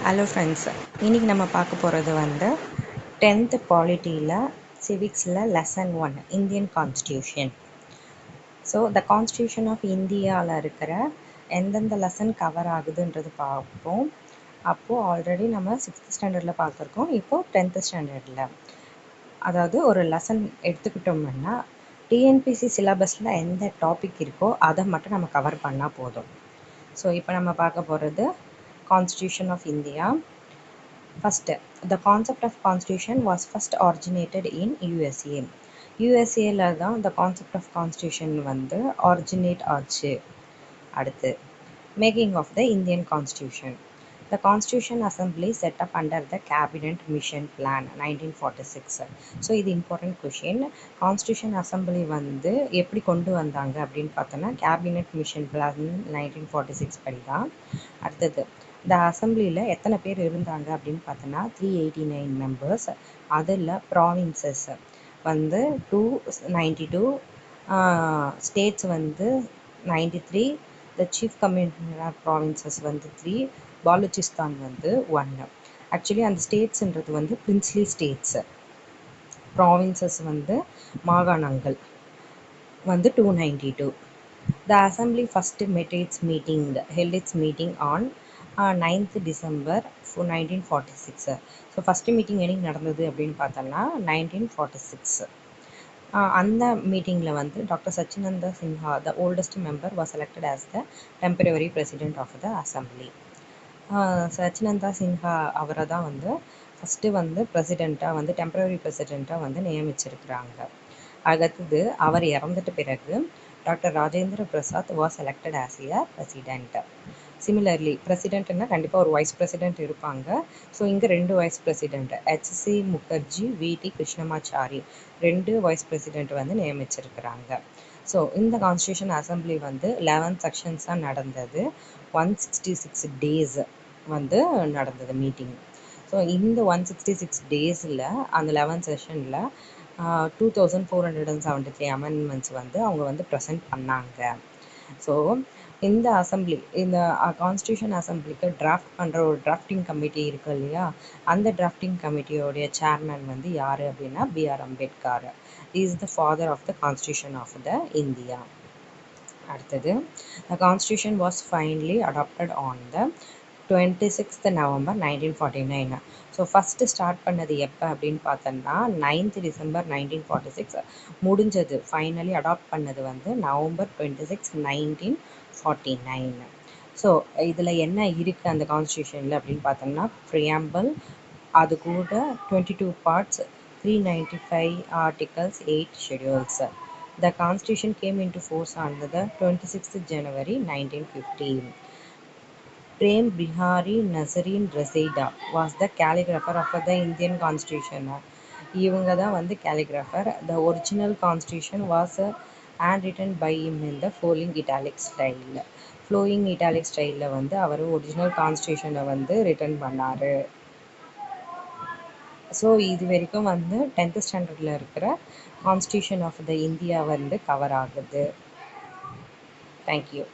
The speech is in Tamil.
ஹலோ ஃப்ரெண்ட்ஸ், இன்றைக்கி நம்ம பார்க்க போகிறது வந்து 10th பாலிட்டியில் சிவிக்ஸில் lesson 1 Indian constitution. So the constitution of இந்தியாவில் இருக்கிற எந்தெந்த லெசன் கவர் ஆகுதுன்றது பார்ப்போம். அப்போது ஆல்ரெடி நம்ம 6th ஸ்டாண்டர்டில் பார்த்துருக்கோம். இப்போது 10th ஸ்டாண்டர்டில், அதாவது ஒரு லெசன் எடுத்துக்கிட்டோம்னா டிஎன்பிசி சிலபஸில் எந்த டாபிக் இருக்கோ அதை மட்டும் நம்ம கவர் பண்ணால் போதும். ஸோ இப்போ நம்ம பார்க்க போகிறது Constitution of India. First, the concept of constitution was first originated in USA. USAல தான் the concept of constitution வந்து originate ஆச்சு. அடுத்து, making of the Indian constitution. The Constitution Assembly set up under the Cabinet Mission Plan 1946. So இது இம்பார்ட்டன்ட் கொஷின். கான்ஸ்டியூஷன் அசம்பிளி வந்து எப்படி கொண்டு வந்தாங்க அப்படின்னு பார்த்தோன்னா கேபினெட் மிஷன் பிளான் 1946 படி தான். அடுத்தது, இந்த அசம்பிளியில் எத்தனை பேர் இருந்தாங்க அப்படின்னு பார்த்தோன்னா 389 மெம்பர்ஸ். அதில் ப்ராவின்சஸ் வந்து 292, ஸ்டேட்ஸ் வந்து 93, த சீஃப் கமிஷனர் ப்ராவின்சஸ் வந்து 3, பாலுச்சிஸ்தான் வந்து 1. ஆக்சுவலி அந்த ஸ்டேட்ஸுன்றது வந்து பிரின்ஸ்லி ஸ்டேட்ஸு, ப்ராவின்சஸ் வந்து மாகாணங்கள் வந்து 292. The assembly first held its meeting on 9th December 1946. So first meeting என்னைக்கு நடந்தது அப்படின்னு பார்த்தோன்னா 1946. அந்த மீட்டிங்கில் வந்து doctor Sachchidananda Sinha, the oldest member, was selected as the temporary president of the assembly. Sachchidananda Sinha அவரை தான் வந்து ஃபஸ்ட்டு வந்து பிரசிடெண்ட்டாக வந்து டெம்பரரி பிரசிடெண்ட்டாக வந்து நியமிச்சிருக்கிறாங்க. அடுத்தது, அவர் இறந்துட்ட பிறகு doctor Rajendra Prasad was elected as a president. Similarly, பிரசிடெண்ட்னா கண்டிப்பாக ஒரு வைஸ் பிரசிடெண்ட் இருப்பாங்க. ஸோ இங்கே 2 vice president, HC Mukherjee, VT Krishnamachari 2 vice president வந்து நியமிச்சிருக்கிறாங்க. ஸோ இந்த கான்ஸ்டியூஷன் அசம்பிளி வந்து 11 செக்ஷன்ஸாக நடந்தது. 166 டேஸ் வந்து நடந்தது மீட்டிங். ஸோ இந்த 166 டேஸில் அந்த 11 செஷனில் 2473 அமெண்ட்மெண்ட்ஸ் வந்து அவங்க வந்து ப்ரெசென்ட் பண்ணாங்க. ஸோ இந்த அசம்பிளி, இந்த கான்ஸ்டியூஷன் அசம்பிளிக்கு டிராஃப்ட் பண்ணுற ஒரு டிராஃப்டிங் கமிட்டி இருக்கு இல்லையா, அந்த டிராஃப்டிங் கமிட்டியோடைய சேர்மேன் வந்து யார் அப்படின்னா BR Ambedkar. Is the father of the constitution of the India. அடுத்தது, the constitution was finally adopted on the 26th November 1949. So first start பண்ணது எப்போ அப்படின்னு பார்த்தோன்னா 9th December 1946. முடிஞ்சது ஃபைனலி அடாப்ட் பண்ணது வந்து November 26, 1949. ஸோ இதில் என்ன இருக்குது அந்த கான்ஸ்டியூஷனில் அப்படின்னு பார்த்தோம்னா ப்ரியாம்பிள், அது கூட 22 parts, 395 articles, 8 schedules. The constitution came into force on the 26th January 1950. Prem Bihari Nazarene Raseda was the calligrapher of the Indian Constitution. இவங்க தான் வந்து calligrapher. The original constitution was handwritten by him in the flowing italic style. Flowing italic ஸ்டைலில் வந்து அவர் ஒரிஜினல் கான்ஸ்டியூஷனை வந்து ரிட்டன் பண்ணார். ஸோ இது வரைக்கும் வந்து 10th ஸ்டாண்டர்டில் இருக்கிற கான்ஸ்டியூஷன் ஆஃப் த இந்தியா வந்து கவர் ஆகுது. தேங்க்யூ.